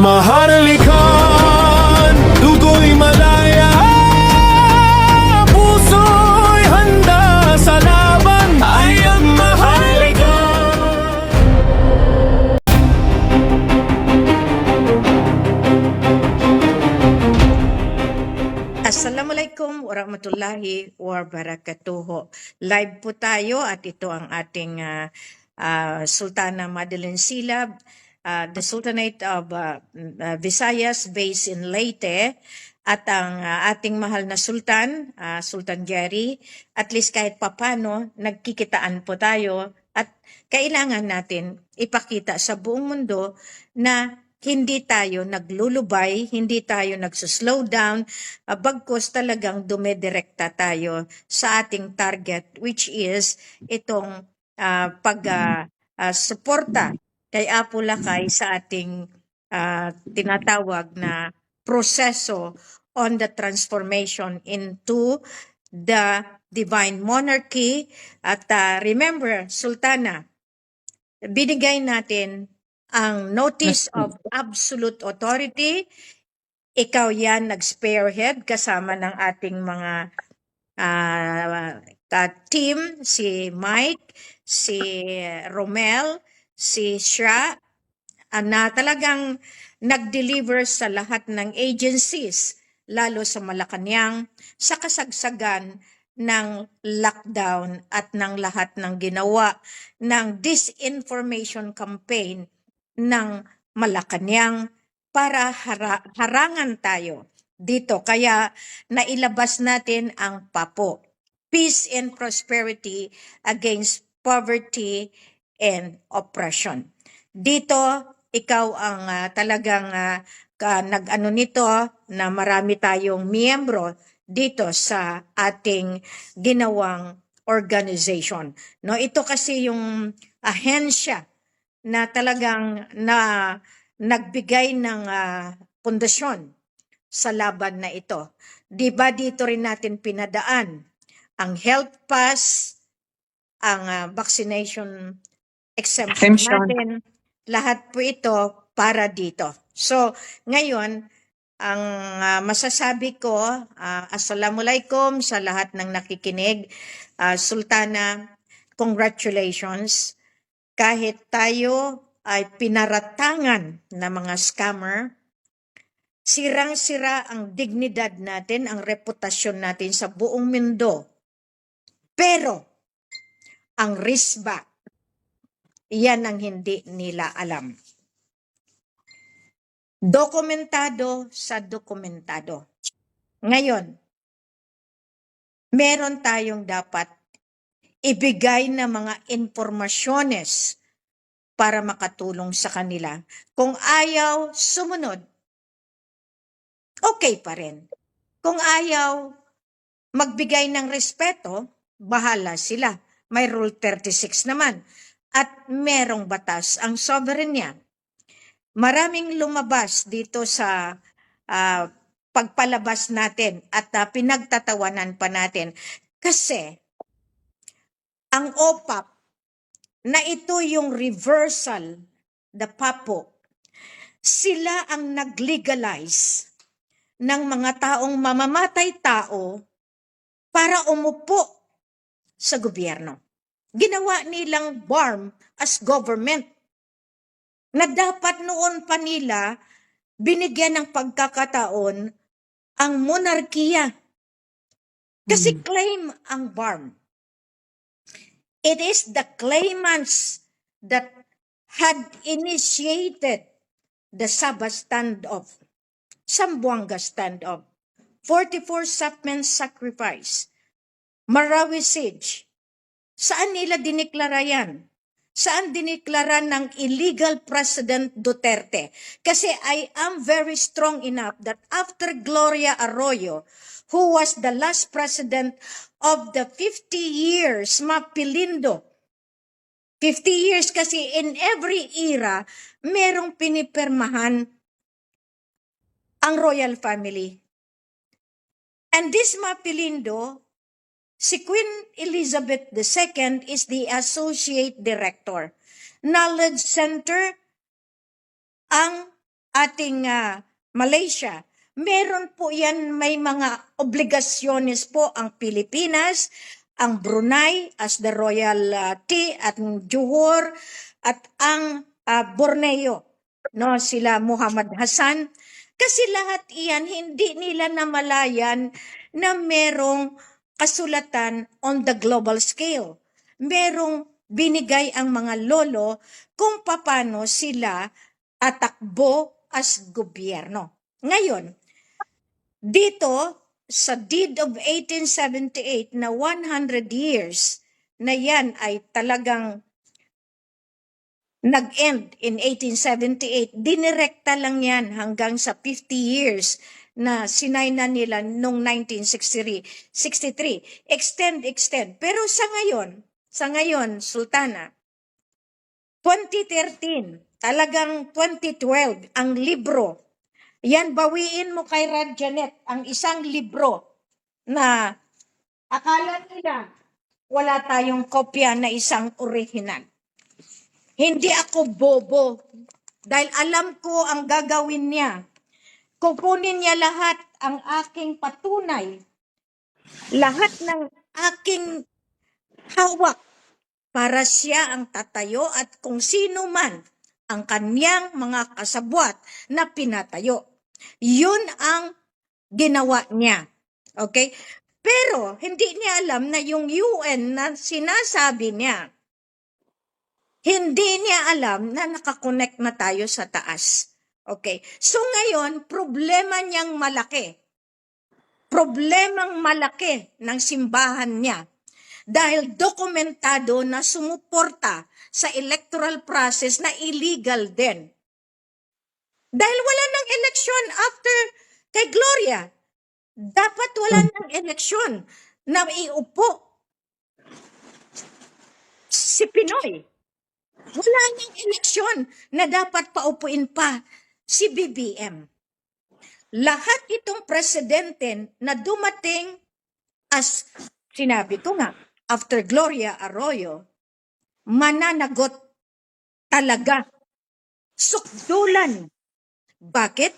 Maharlika, dugo'y malaya, puso'y handa sa laban, ay ang Maharlika. Assalamualaikum warahmatullahi wabarakatuh. Live po tayo at ito ang ating Sultana Madeline Silab, the Sultanate of Visayas based in Leyte, at ang ating mahal na Sultan, Sultan Gary. At least kahit papano, nagkikitaan po tayo at kailangan natin ipakita sa buong mundo na hindi tayo naglulubay, hindi tayo nagsuslow down, bagkus talagang dumedirekta tayo sa ating target, which is itong suporta kay Apo Lakay sa ating tinatawag na proseso on the transformation into the divine monarchy. At remember, Sultana, binigay natin ang notice of absolute authority. Ikaw yan nag-spearhead kasama ng ating mga team, si Mike, si Romel, si Shra, na talagang nag-deliver sa lahat ng agencies, lalo sa Malacanang, sa kasagsagan ng lockdown at ng lahat ng ginawa ng disinformation campaign ng Malacanang para harangan tayo dito. Kaya nailabas natin ang PAPO, Peace and Prosperity Against Poverty and Oppression. Dito, ikaw ang talagang nag-ano nito na marami tayong miyembro dito sa ating ginawang organization. No, ito kasi yung ahensya na talagang nagbigay ng pundasyon sa laban na ito. Di ba dito rin natin pinadaan ang health pass, ang vaccination exemption natin, lahat po ito para dito. So, ngayon, ang masasabi ko, assalamualaikum sa lahat ng nakikinig. Sultana, congratulations. Kahit tayo ay pinaratangan na mga scammer, sirang-sira ang dignidad natin, ang reputasyon natin sa buong mundo. Pero, ang risba, yan ang hindi nila alam. Dokumentado sa dokumentado. Ngayon, meron tayong dapat ibigay na mga impormasyones para makatulong sa kanila. Kung ayaw sumunod, okay pa rin. Kung ayaw magbigay ng respeto, bahala sila. May Rule 36 naman. At merong batas ang sovereign yan. Maraming lumabas dito sa pagpalabas natin at pinagtatawanan pa natin. Kasi ang OPAP na ito yung reversal, the PAPO, sila ang nag-legalize ng mga taong mamamatay tao para umupo sa gobyerno. Ginawa nilang BARM as government na dapat noon pa nila binigyan ng pagkakataon ang monarkiya. Kasi claim ang BARM. It is the claimants that had initiated the Sabah standoff, Zamboanga standoff, 44 Sapmen sacrifice, Marawi siege. Saan nila diniklara yan? Saan diniklara ng illegal President Duterte? Kasi I am very strong enough that after Gloria Arroyo, who was the last president of the 50 years, Mapilindo. 50 years kasi in every era, merong pinipirmahan ang royal family. And this Mapilindo, si Queen Elizabeth II is the associate director. Knowledge Center ang ating Malaysia. Meron po yan, may mga obligasyones po ang Pilipinas, ang Brunei as the royalty at Johor at ang Borneo, no, sila Muhammad Hassan. Kasi lahat iyan hindi nila namalayan na merong kasulatan on the global scale. Merong binigay ang mga lolo kung paano sila atakbo as gobyerno. Ngayon, dito sa deed of 1878 na 100 years na yan ay talagang nag-end in 1878, dinirekta lang yan hanggang sa 50 years na sinayna nila noong 1963. Extend. Pero sa ngayon, Sultana, 2013, talagang 2012, ang libro, yan, bawiin mo kay Rad Janet ang isang libro na akala nila wala tayong kopya na isang original. Hindi ako bobo dahil alam ko ang gagawin niya. Kukunin niya lahat ang aking patunay, lahat ng aking hawak para siya ang tatayo at kung sino man ang kanyang mga kasabwat na pinatayo. Yun ang ginawa niya. Okay? Pero hindi niya alam na yung UN na sinasabi niya, hindi niya alam na nakakonect na tayo sa taas. Okay? So ngayon, problemang malaki ng simbahan niya dahil dokumentado na sumuporta sa electoral process na illegal din. Dahil wala nang eleksyon after kay Gloria. Dapat wala nang eleksyon na iupo si Pinoy. Wala nang eleksyon na dapat paupuin pa si BBM. Lahat itong presidente na dumating as sinabi ko nga, after Gloria Arroyo, mananagot talaga. Sukdulan. Bakit?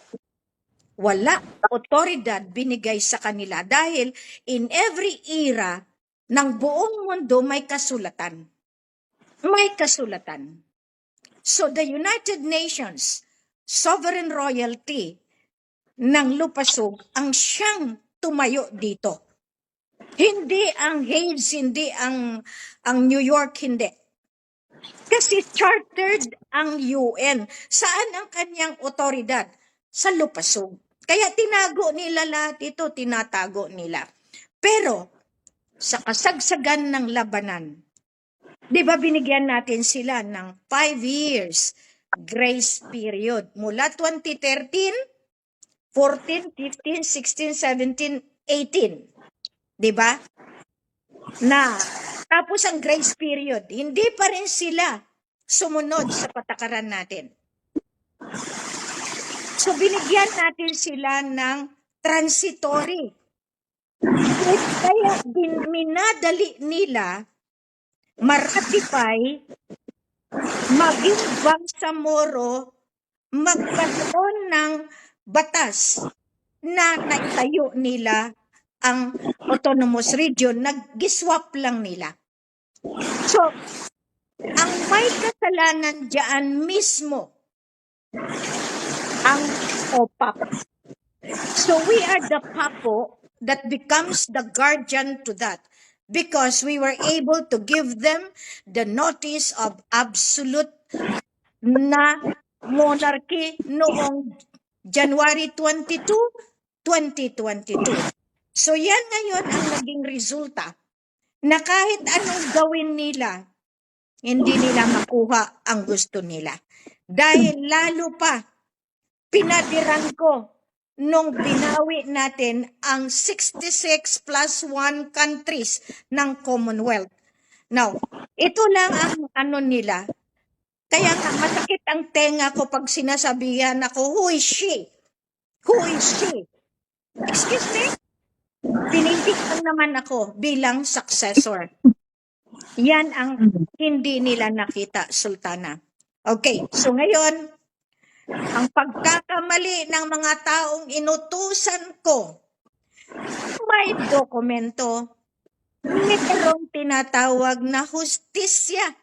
Wala otoridad binigay sa kanila dahil in every era ng buong mundo may kasulatan. May kasulatan. So the United Nations, sovereign royalty ng Lupasug ang siyang tumayo dito. Hindi ang Hagues, hindi ang New York, hindi. Kasi chartered ang UN. Saan ang kanyang otoridad? Sa Lupasug. Kaya tinago nila lahat ito, tinatago nila. Pero sa kasagsagan ng labanan, di ba binigyan natin sila ng 5 years grace period mula 2013, 14, 15, 16, 17, 18. Di ba? Na tapos ang grace period, hindi pa rin sila sumunod sa patakaran natin. So binigyan natin sila ng transitory. Kaya minadali nila maratify, maging Bangsamoro, magkaroon ng batas na naitayo nila ang autonomous region, nag-giswap lang nila. So, ang may kasalanan diyan mismo, ang OPAP. So, we are the papo that becomes the guardian to that. Because we were able to give them the notice of absolute na monarchy noong January 22, 2022. So yan ngayon ang naging resulta na kahit anong gawin nila, hindi nila makuha ang gusto nila. Dahil lalo pa, pinadiran ko nung binawi natin ang 66 plus 1 countries ng Commonwealth. Now, ito lang ang nila. Kaya nga masakit ang tenga ko pag sinasabihan ako, who is she? Who is she? Excuse me? Pinitik lang naman ako bilang successor. Yan ang hindi nila nakita, Sultana. Okay, so ngayon, Ang pagkakamali ng mga taong inutusan ko, may dokumento, mayroong tinatawag na hustisya.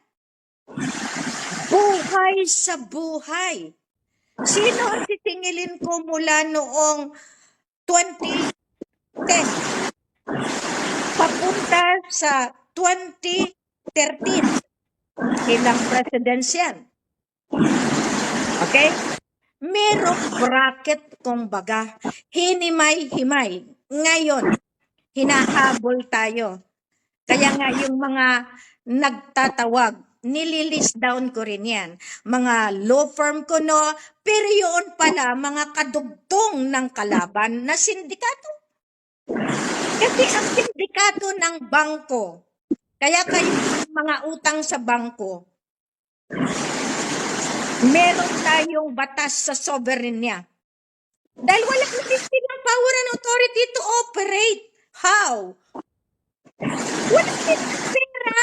Buhay sa buhay. Sino ang titingilin ko mula noong 2010 papunta sa 2013? Ilang presidents yan? Okay? Merong bracket, kumbaga, hinimay-himay. Ngayon, hinahabol tayo. Kaya nga yung mga nagtatawag, nililist down ko rin yan. Mga law firm ko, no, pero yun pala, mga kadugtong ng kalaban na sindikato. Kasi ang sindikato ng bangko, kaya kayo mga utang sa bangko, meron tayong batas sa sovereign niya. Dahil wala silang power and authority to operate. How? Wala silang pera.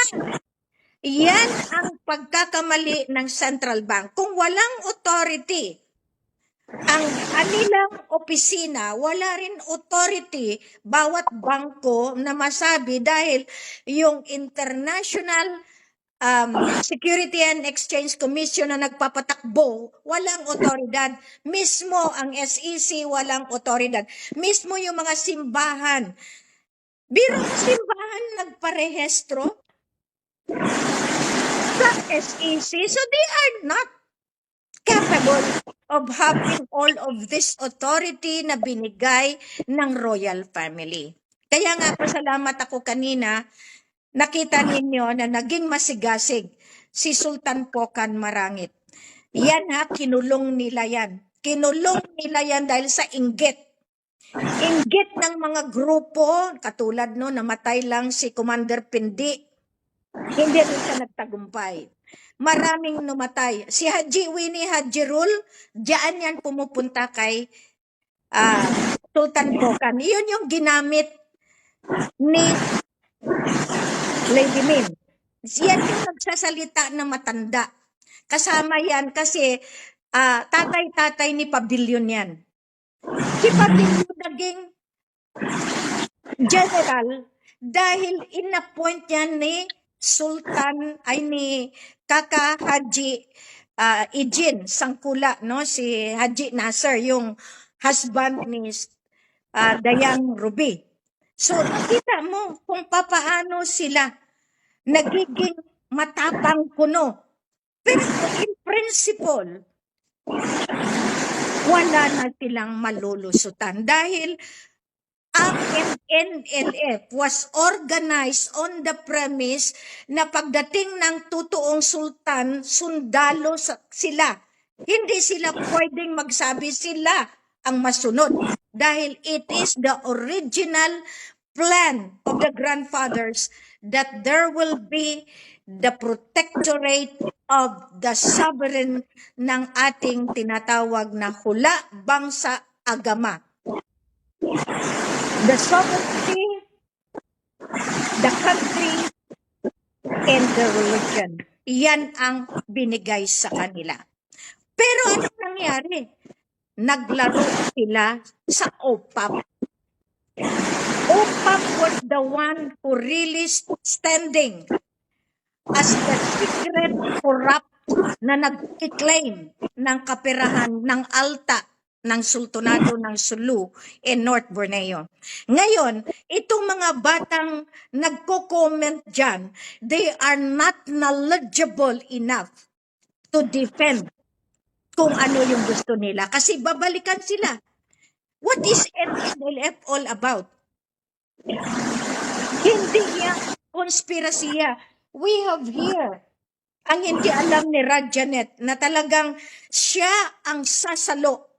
Yan ang pagkakamali ng central bank. Kung walang authority, ang kanilang opisina, wala rin authority bawat bangko na masabi dahil yung International Security and Exchange Commission na nagpapatakbo, walang otoridad. Mismo ang SEC, walang otoridad. Mismo yung mga simbahan. Biro ng simbahan nagparehestro sa SEC, so they are not capable of having all of this authority na binigay ng royal family. Kaya nga pasalamat ako kanina, nakita ninyo na naging masigasig si Sultan Pokan Marangit. Yan ha, kinulong nila yan. Kinulong nila yan dahil sa inggit. Inggit ng mga grupo, katulad no, namatay lang si Commander Pindi. Hindi rin siya nagtagumpay. Maraming namatay. Si Haji Winnie Haji Rul, diyan yan pumupunta kay Sultan Pokan. Yun yung ginamit ni Lady Min. Yan yung nagsasalita na matanda. Kasama yan kasi tatay-tatay ni Pavilion yan. Si Pavilion naging general dahil inappoint yan ni Sultan ay ni Kaka Haji Ijin Sangkula, no, si Haji Nasser, yung husband ni Dayang Ruby. So nakita mo kung papaano sila nagiging matapang kuno. Pero in principle, wala na silang malulusutan dahil ang NLF was organized on the premise na pagdating ng totoong sultan, sundalo sila. Hindi sila pwedeng magsabi sila ang masunod dahil it is the original plan of the grandfathers that there will be the protectorate of the sovereign ng ating tinatawag na hula bangsa agama. The sovereignty, the country, and the religion. Yan ang binigay sa kanila. Pero ano nangyari? Naglaro sila sa OPAP. OPAP was the one who really standing as the secret corrupt na nag-claim ng kaperahan ng alta ng Sultanado ng Sulu in North Borneo. Ngayon, itong mga batang nagko-comment dyan, they are not knowledgeable enough to defend kung ano yung gusto nila. Kasi babalikan sila. What is NLF all about? Hindi yan konspirasiya. We have here ang hindi alam ni Rajanet na talagang siya ang sasalo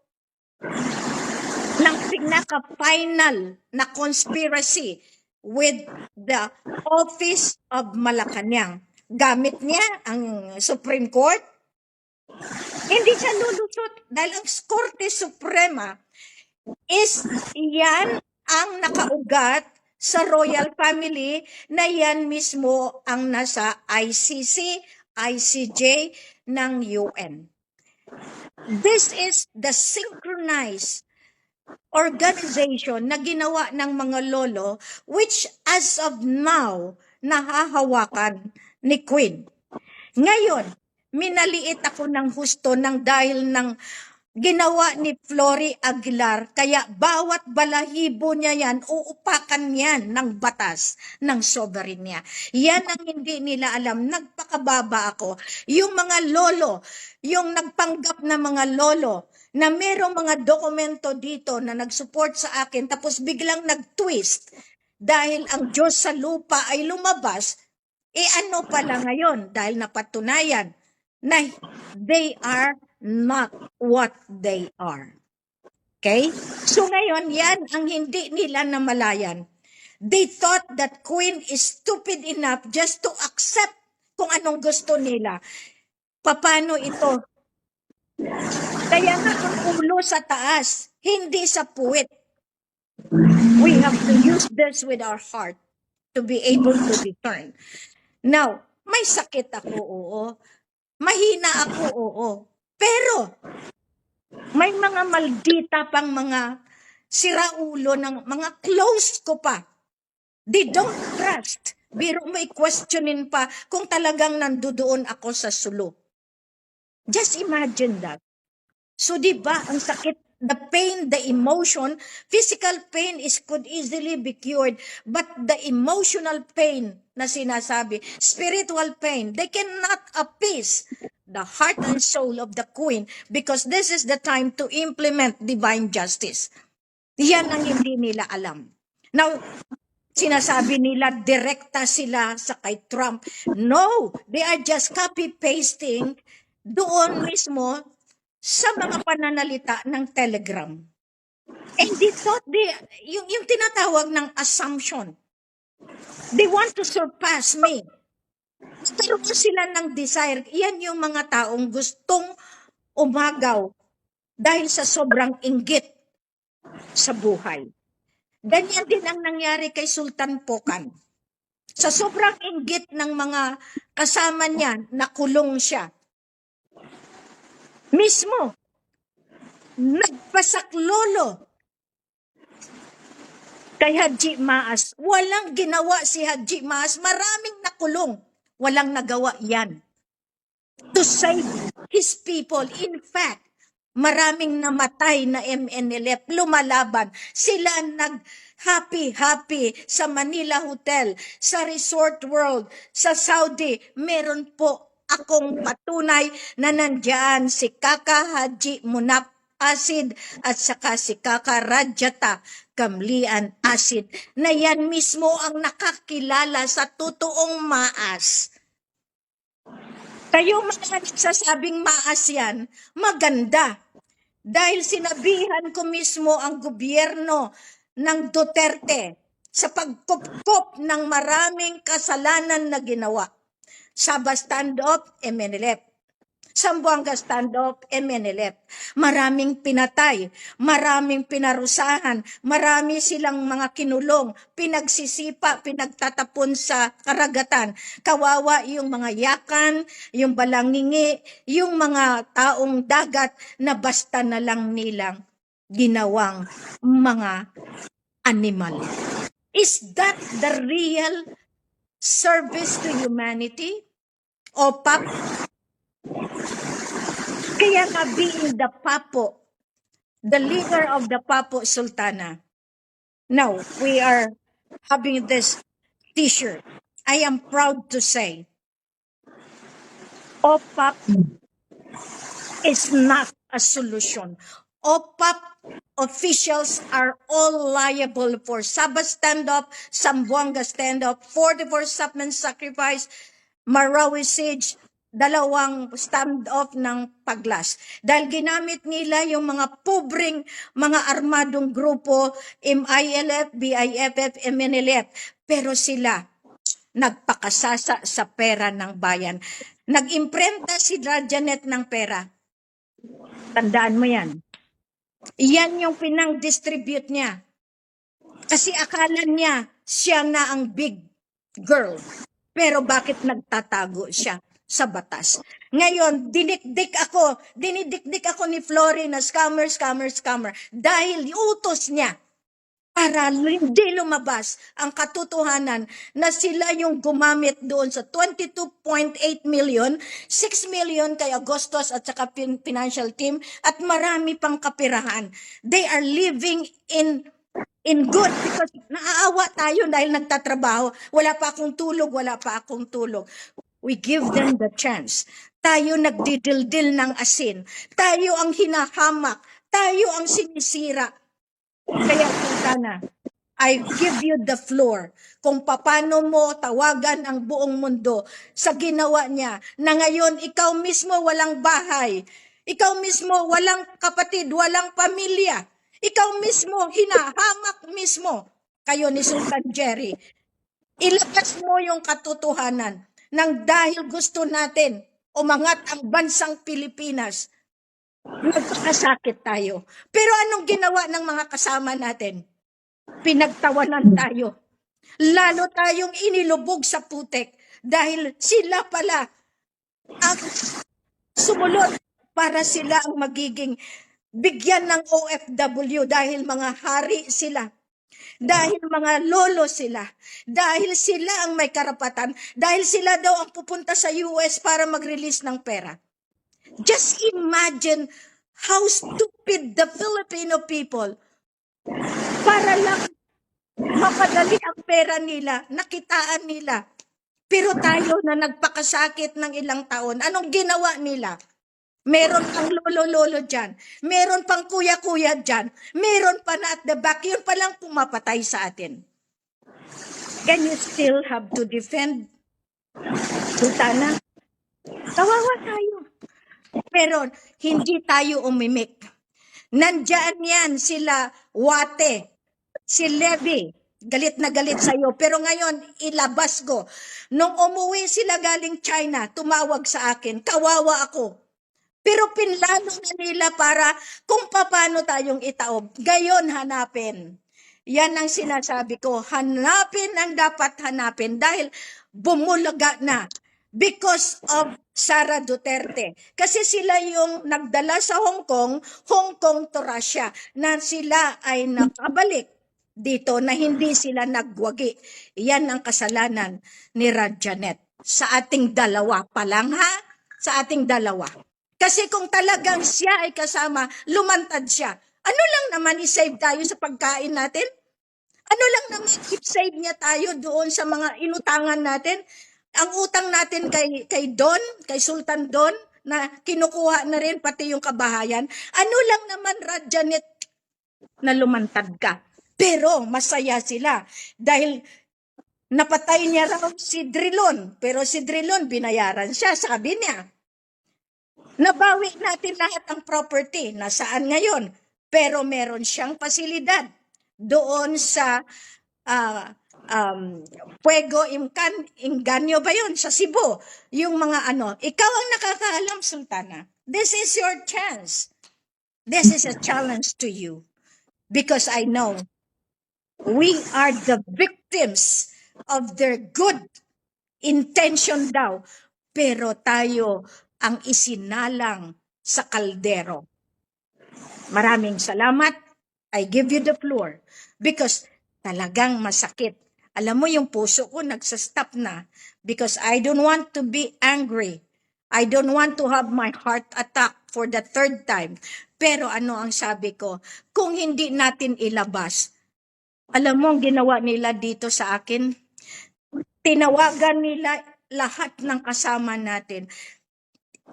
ng pinaka-final na conspiracy with the Office of Malacanang. Gamit niya ang Supreme Court. Hindi siya lulusot dahil ang Korte Suprema is yan ang nakaugat sa royal family na yan mismo ang nasa ICC, ICJ ng UN. This is the synchronized organization na ginawa ng mga lolo which as of now nahahawakan ni Queen. Ngayon, minaliit ako ng husto ng dahil ng ginawa ni Flory Aguilar, kaya bawat balahibo niya yan, uupakan yan ng batas ng sovereign niya. Yan ang hindi nila alam. Nagpakababa ako. Yung mga lolo, yung nagpanggap na mga lolo, na merong mga dokumento dito na nag-support sa akin, tapos biglang nag-twist dahil ang Diyos sa lupa ay lumabas, ano pala ngayon? Dahil napatunayan na they are not what they are. Okay? So ngayon, yan ang hindi nila namalayan. They thought that Queen is stupid enough just to accept kung anong gusto nila. Paano ito? Kaya nga ang ulo sa taas, hindi sa puwit. We have to use this with our heart to be able to discern. Now, may sakit ako, oo. Mahina ako, oo. Pero, may mga maldita pang mga siraulo ng mga close ko pa. They don't trust. Biro may questionin pa kung talagang nandoon ako sa sulo. Just imagine that. So, di ba, ang sakit, the pain, the emotion, physical pain could easily be cured, but the emotional pain na sinasabi, spiritual pain, they cannot appease the heart and soul of the Queen because this is the time to implement divine justice. Yan ang hindi nila alam. Now, sinasabi nila, direkta sila sa kay Trump. No, they are just copy-pasting doon mismo sa mga pananalita ng Telegram. And they thought, yung tinatawag ng assumption, they want to surpass me. Pero sila ng desire, yan yung mga taong gustong umagaw dahil sa sobrang inggit sa buhay. Ganyan din ang nangyari kay Sultan Pokan. Sa sobrang inggit ng mga kasama niya, nakulong siya. Mismo, nagpasaklolo kay Haji Maas. Walang ginawa si Haji Maas. Maraming nakulong. Walang nagawa yan to save his people. In fact, maraming namatay na MNLF, lumalaban. Sila nag-happy sa Manila Hotel, sa Resort World, sa Saudi. Meron po akong patunay na nandyan si Kaka Haji Munap Asid at saka si Kaka Rajata Kamlian Asid na yan mismo ang nakakilala sa totoong Maas. Kayo mga nagsasabing Maas yan, maganda. Dahil sinabihan ko mismo ang gobyerno ng Duterte sa pagkupkop ng maraming kasalanan na ginawa. Sabah stand-up, MNLF. Sambuanga stand-up, MNLF. Maraming pinatay, maraming pinarusahan, marami silang mga kinulong, pinagsisipa, pinagtatapon sa karagatan. Kawawa yung mga yakan, yung balangingi, yung mga taong dagat na basta na lang nilang ginawang mga animal. Is that the real service to humanity? O kaya nga being the Papo, the leader of the Papo Sultana. Now, we are having this t-shirt. I am proud to say, OPAP is not a solution. OPAP officials are all liable for Sabah stand-up, Sambuanga stand-up, 44 Sapman sacrifice, Marawi siege, 2 stand-off ng Paglas. Dahil ginamit nila yung mga pobreng mga armadong grupo, MILF, BIFF, MNLF. Pero sila, nagpakasasa sa pera ng bayan. Nag-imprenta si Janet ng pera. Tandaan mo yan. Yan yung pinang-distribute niya. Kasi akala niya, siya na ang big girl. Pero bakit nagtatago siya? sa batas. Ngayon, dinidikdik ako ni Flory na scammer, scammer, scammer dahil utos niya para hindi lumabas ang katotohanan na sila yung gumamit doon sa 22.8 million, 6 million kay Agostos at saka financial team at marami pang kapirahan. They are living in good because naaawa tayo dahil nagtatrabaho. Wala pa akong tulog. We give them the chance. Tayo nagdidildil ng asin. Tayo ang hinahamak. Tayo ang sinisira. Kaya Sultana, I give you the floor kung paano mo tawagan ang buong mundo sa ginawa niya na ngayon ikaw mismo walang bahay, ikaw mismo walang kapatid, walang pamilya, ikaw mismo hinahamak mismo kayo ni Sultan Jerry. Ilabas mo yung katotohanan nang dahil gusto natin umangat ang bansang Pilipinas. Nagpakasakit tayo. Pero anong ginawa ng mga kasama natin? Pinagtawanan tayo. Lalo tayong inilubog sa putek dahil sila pala ang sumunod para sila ang magiging bigyan ng OFW dahil mga hari sila. Dahil mga lolo sila. Dahil sila ang may karapatan. Dahil sila daw ang pupunta sa US para mag-release ng pera. Just imagine how stupid the Filipino people para lang mapadali ang pera nila, nakitaan nila. Pero tayo na nagpakasakit ng ilang taon, anong ginawa nila? Meron pang lolo-lolo dyan. Meron pang kuya-kuya dyan. Meron pa na at the back. Yun palang pumapatay sa atin. Can you still have to defend? Sultana, kawawa tayo. Pero hindi tayo umimik. Nandyan yan sila Wate, si Levy, galit na galit sa'yo. Pero ngayon, ilabas ko. Nung umuwi sila galing China, tumawag sa akin, kawawa ako. Pero pinlano na nila para kung paano tayong itaob. Gayon hanapin. Yan ang sinasabi ko. Hanapin ang dapat hanapin dahil bumulaga na. Because of Sara Duterte. Kasi sila yung nagdala sa Hong Kong to Russia, na sila ay nakabalik dito na hindi sila nagwagi. Yan ang kasalanan ni Radjanet. Sa ating dalawa pa lang ha? Sa ating dalawa. Kasi kung talagang siya ay kasama, lumantad siya. Ano lang naman i-save tayo sa pagkain natin? Ano lang naman i-save niya tayo doon sa mga inutangan natin? Ang utang natin kay Don, kay Sultan Don, na kinukuha na rin pati yung kabahayan. Ano lang naman, Radjanet, na lumantad ka. Pero masaya sila dahil napatay niya raw si Drilon. Pero si Drilon, binayaran siya, sabi niya. Nabawi natin lahat ang property. Nasaan ngayon? Pero meron siyang pasilidad doon sa Puego Inganyo ba yun? Sa Cebu. Yung mga ano. Ikaw ang nakakaalam, Sultana. This is your chance. This is a challenge to you. Because I know we are the victims of their good intention daw. Pero tayo ang isinalang sa kaldero. Maraming salamat. I give you the floor. Because talagang masakit. Alam mo yung puso ko nagsastop na because I don't want to be angry. I don't want to have my heart attack for the third time. Pero ano ang sabi ko? Kung hindi natin ilabas, alam mo ang ginawa nila dito sa akin? Tinawagan nila lahat ng kasama natin.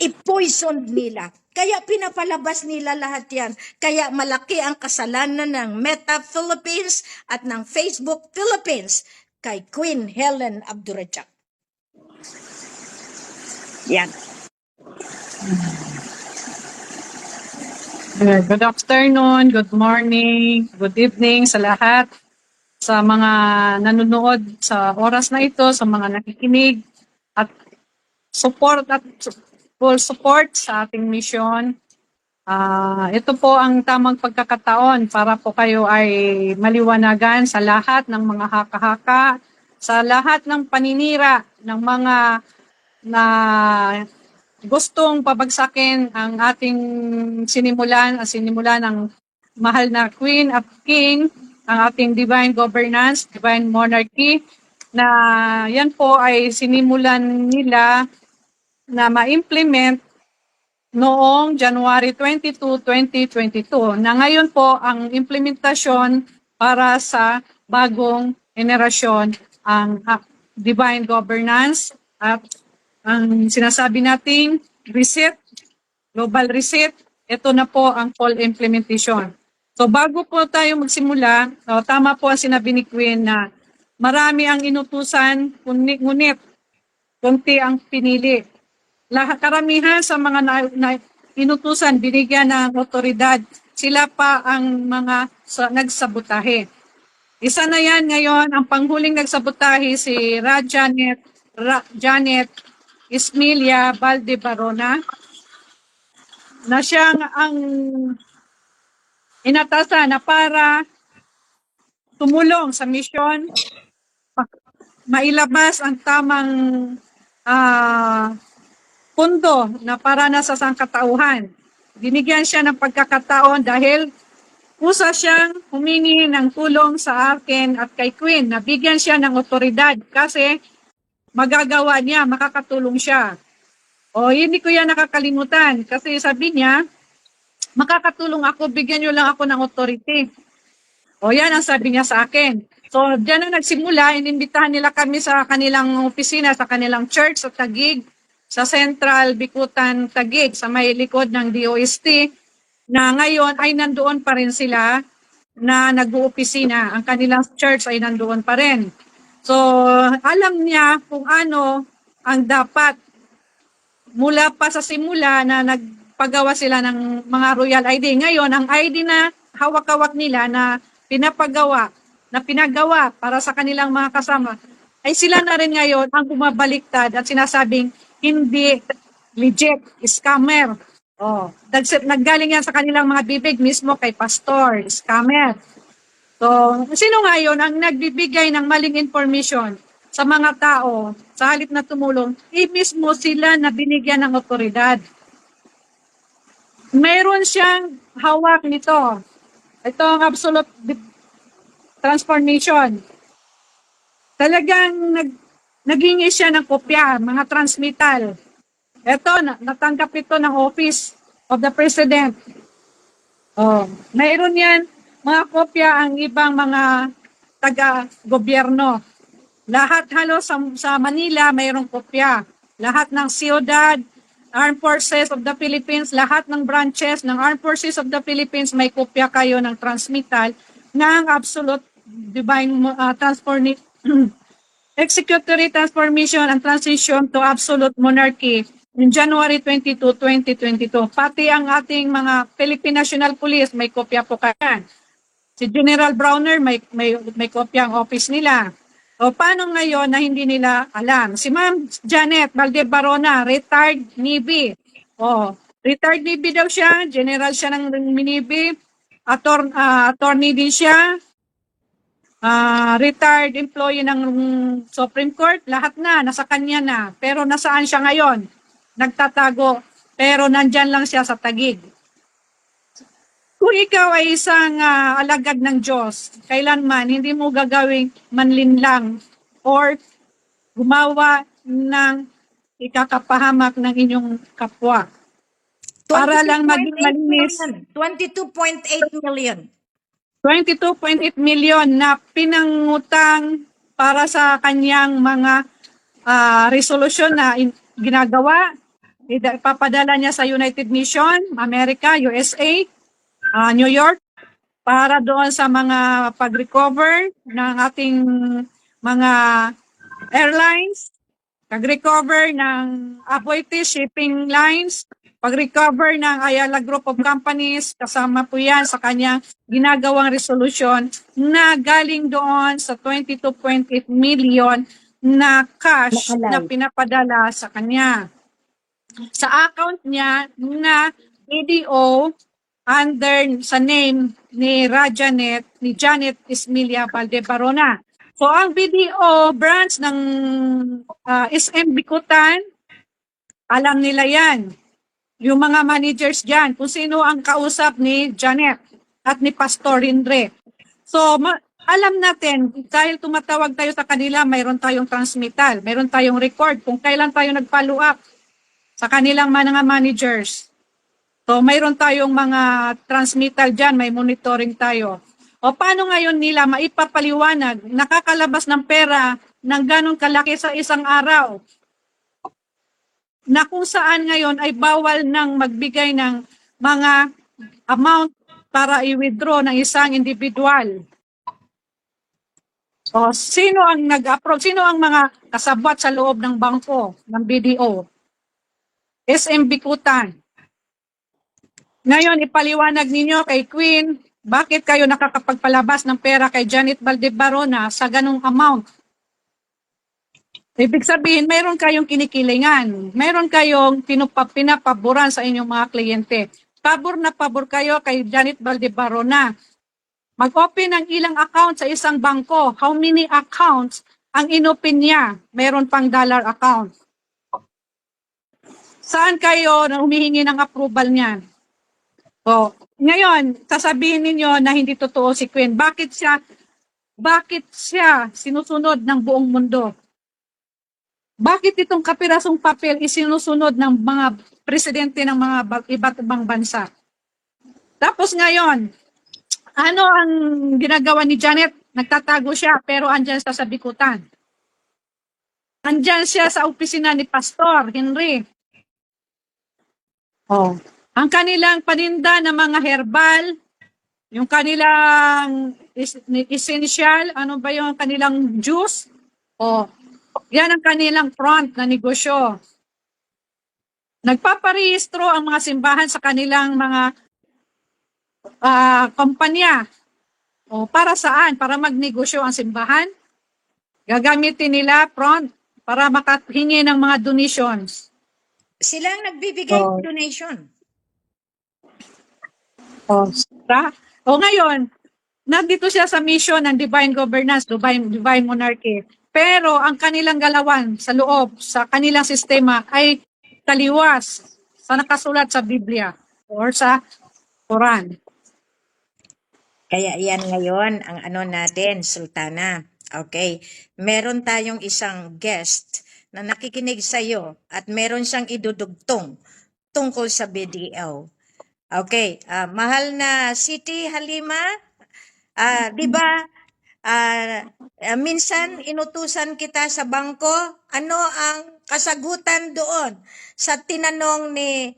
I-poison nila. Kaya pinapalabas nila lahat yan. Kaya malaki ang kasalanan ng Meta Philippines at ng Facebook Philippines kay Queen Helen Abdurrahman. Yan. Good afternoon, good morning, good evening sa lahat, sa mga nanonood sa oras na ito, sa mga nakikinig at support at full support sa ating mission. Ito po ang tamang pagkakataon para po kayo ay maliwanagan sa lahat ng mga haka-haka, sa lahat ng paninira ng mga na gustong pabagsakin ang ating sinimulan ng mahal na Queen at King, ang ating divine governance, divine monarchy, na yan po ay sinimulan nila na ma-implement noong January 22, 2022, na ngayon po ang implementasyon para sa bagong henerasyon ang divine governance at ang sinasabi nating reset, global reset, ito na po ang full implementation. So bago po tayo magsimula, tama po ang sinabi ni Queen na marami ang inutusan, ngunit konti ang pinili. Karamihan sa mga inutusan, binigyan ng otoridad, sila pa ang mga nagsabotahe. Isa na yan ngayon, ang panghuling nagsabotahe si Janet Ismilia Valdebarona, na siyang ang inatasan na para tumulong sa misyon, mailabas ang tamang pundo na para na sa sangkatauhan. Binigyan siya ng pagkakataon dahil usa siyang humingi ng tulong sa akin at kay Queen, na bigyan siya ng otoridad kasi magagawa niya, makakatulong siya. Hindi ko yan nakakalimutan kasi sabi niya, makakatulong ako, bigyan niyo lang ako ng authority. Yan ang sabi niya sa akin. So, diyan na nagsimula, inimbitahan nila kami sa kanilang opisina, sa kanilang church sa Taguig, sa Central Bikutan, Taguig, sa may likod ng DOST, na ngayon ay nandoon pa rin sila na nag-uopisina. Ang kanilang church ay nandoon pa rin. So, alam niya kung ano ang dapat mula pa sa simula na nagpagawa sila ng mga royal ID. Ngayon, ang ID na hawak-hawak nila na pinagawa para sa kanilang mga kasama, ay sila na rin ngayon ang bumabaliktad at sinasabing hindi legit, scammer. Naggaling yan sa kanilang mga bibig mismo kay pastor, scammer. So, sino ngayon ang nagbibigay ng maling information sa mga tao sa halip na tumulong? Mismo sila na binigyan ng otoridad. Mayroon siyang hawak nito. Ito ang absolute transformation. Talagang naghingi siya ng kopya, mga transmittal. Ito, natanggap ito ng Office of the President. Mayroon yan, mga kopya ang ibang mga taga-gobyerno. Lahat halos sa Manila mayroong kopya. Lahat ng siyudad, Armed Forces of the Philippines, lahat ng branches ng Armed Forces of the Philippines may kopya kayo ng transmittal ng absolute divine executory transformation and transition to absolute monarchy in January 22, 2022. Pati ang ating mga Philippine National Police may kopya po kaya. Si General Browner may kopya ang office nila. Paano ngayon na hindi nila alam? Si Ma'am Janet Valdebarona, retired Navy. Retired Navy daw siya, general siya ng Navy, attorney din siya, retired employee ng Supreme Court, lahat na, nasa kanya na. Pero nasaan siya ngayon? Nagtatago, pero nandyan lang siya sa Taguig. Kung ikaw ay isang alagad ng Diyos, kailanman hindi mo gagawing manlinlang or gumawa ng ikakapahamak ng inyong kapwa. Para lang maging malinis. 22.8 million. 22.8 million na pinangutang para sa kanyang mga resolution na ginagawa. Ipapadala niya sa United Nations, America, USA, New York, para doon sa mga pag-recover ng ating mga airlines, pag-recover ng Aboitiz Shipping Lines, pag-recover ng Ayala Group of Companies, kasama po yan sa kanyang ginagawang resolution na galing doon sa 22.8 million na cash na pinapadala sa kanya. Sa account niya na BDO under sa name ni Janet Ismilia Valdebarona. So ang BDO branch ng SM Bikutan Alam nila yan. Yung mga managers dyan, kung sino ang kausap ni Janet at ni Pastor Hindre. So, alam natin, dahil tumatawag tayo sa kanila, mayroon tayong transmittal, mayroon tayong record kung kailan tayo nag-follow up sa kanilang mga managers. So, mayroon tayong mga transmittal dyan, may monitoring tayo. O paano ngayon nila maipapaliwanag, nakakalabas ng pera ng ganong kalaki sa isang araw, na kung saan ngayon ay bawal nang magbigay ng mga amount para i-withdraw ng isang individual. O sino ang nag-approve? Sino ang mga kasabwat sa loob ng bangko ng BDO? SM Bikutan. Ngayon, ipaliwanag ninyo kay Queen, bakit kayo nakakapagpalabas ng pera kay Janet Valdebarona sa ganong amount? Ibig sabihin, mayroon kayong kinikilingan. Mayroon kayong pinapaboran sa inyong mga kliyente. Pabor na pabor kayo kay Janet Valdebarona. Mag-open ng ilang account sa isang bangko. How many accounts ang inopen niya? Mayroon pang dollar account. Saan kayo na humihingi ng approval niyan? O, ngayon, sasabihin ninyo na hindi totoo si Queen. Bakit siya sinusunod ng buong mundo? Bakit itong kapirasong papel isinusunod ng mga presidente ng mga iba't ibang bansa? Tapos ngayon, ano ang ginagawa ni Janet? Nagtatago siya pero andyan siya sa Bikutan. Andyan siya sa opisina ni Pastor Henry. Oh. Ang kanilang paninda ng mga herbal, yung kanilang essential, ano ba yung kanilang juice? Oh. Yan ang kanilang front na negosyo. Nagpaparehistro ang mga simbahan sa kanilang mga kumpanya. O para saan? Para magnegosyo ang simbahan? Gagamitin nila front para makahingi ng mga donations. Sila ang nagbibigay ng donation. O ngayon, nandito siya sa mission ng divine governance, divine monarchy. Pero ang kanilang galawan sa loob, sa kanilang sistema ay taliwas sa nakasulat sa Biblia or sa Quran. Kaya yan ngayon ang ano natin, Sultana. Okay, meron tayong isang guest na nakikinig sa iyo at meron siyang idudugtong tungkol sa BDO. Okay, mahal na Siti Halima, di ba minsan inutusan kita sa bangko, ano ang kasagutan doon sa tinanong ni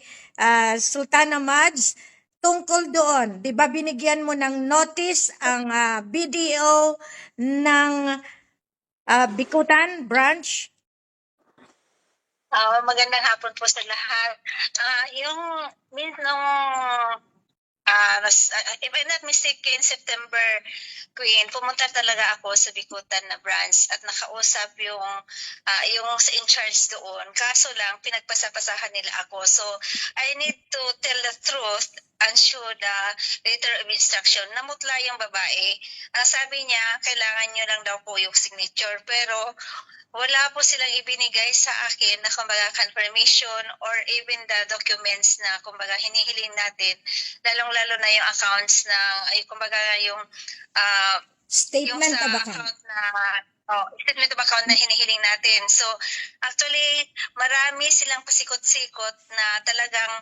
Sultana Mads tungkol doon? Di ba binigyan mo ng notice ang BDO ng Bikutan branch? Magandang hapon po sa lahat. Yung nung if I'm not mistaken, September, Queen, pumunta talaga ako sa Bikutan na branch at nakausap yung sa in charge doon. Kaso lang, pinagpasapasahan nila ako. So, I need to tell the truth and show the letter of instruction. Namutla yung babae. Ang sabi niya, kailangan nyo lang daw po yung signature. Pero, wala po silang ibinigay sa akin na kumbaga confirmation or even the documents na kumbaga hinihiling natin, lalong-lalo na yung accounts na ay kumbaga yung Statement yung sa of account. account na statement of account na hinihiling natin. So actually marami silang pasikot-sikot na talagang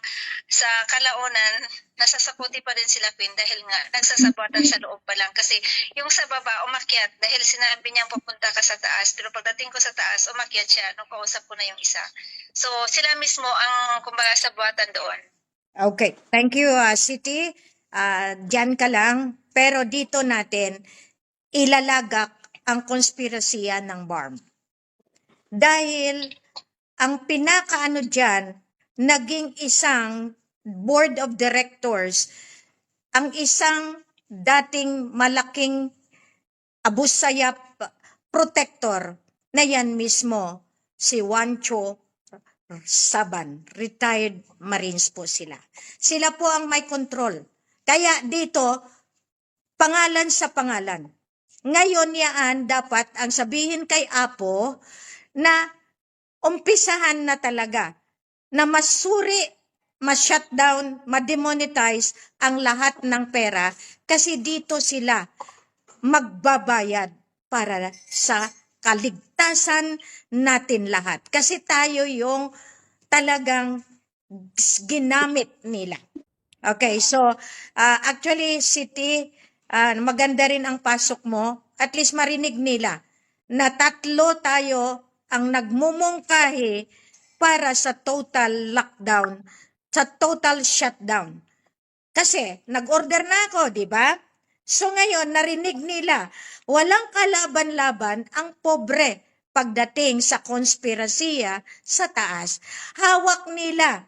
sa kalaunan nasasaputi pa din sila, Queen, dahil nga nagsasabuatan sa loob pa lang kasi yung sa baba umakyat dahil sinabi niyang pupunta ka sa taas, pero pagdating ko sa taas umakyat siya nung kausap ko na yung isa. So sila mismo ang kumbaga sabuatan doon. Okay, thank you Siti. Diyan ka lang, pero dito natin ilalagak ang konspirasiya ng BARM. Dahil ang pinakaano dyan, naging isang board of directors, ang isang dating malaking abusayap protector na yan mismo, si Juancho Saban, retired Marines po sila. Sila po ang may control. Kaya dito, pangalan sa pangalan. Ngayon yaan dapat ang sabihin kay Apo na umpisahan na talaga na masuri, ma-shutdown, ma-demonetize ang lahat ng pera kasi dito sila magbabayad para sa kaligtasan natin lahat. Kasi tayo yung talagang ginamit nila. Okay, so actually, City, maganda rin ang pasok mo. At least marinig nila na tatlo tayo ang nagmumungkahi para sa total lockdown, sa total shutdown. Kasi nag-order na ako, di ba? So ngayon, narinig nila, walang kalaban-laban ang pobre pagdating sa konspirasiya sa taas. Hawak nila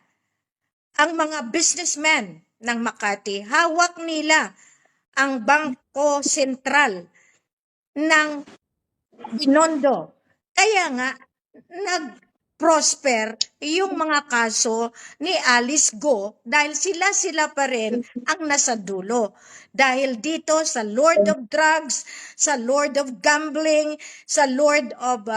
ang mga businessmen ng Makati, hawak nila ang Bangko Sentral ng Binondo. Kaya nga, nag-prosper yung mga kaso ni Alice Go dahil sila pa rin ang nasa dulo. Dahil dito sa Lord of Drugs, sa Lord of Gambling, sa Lord of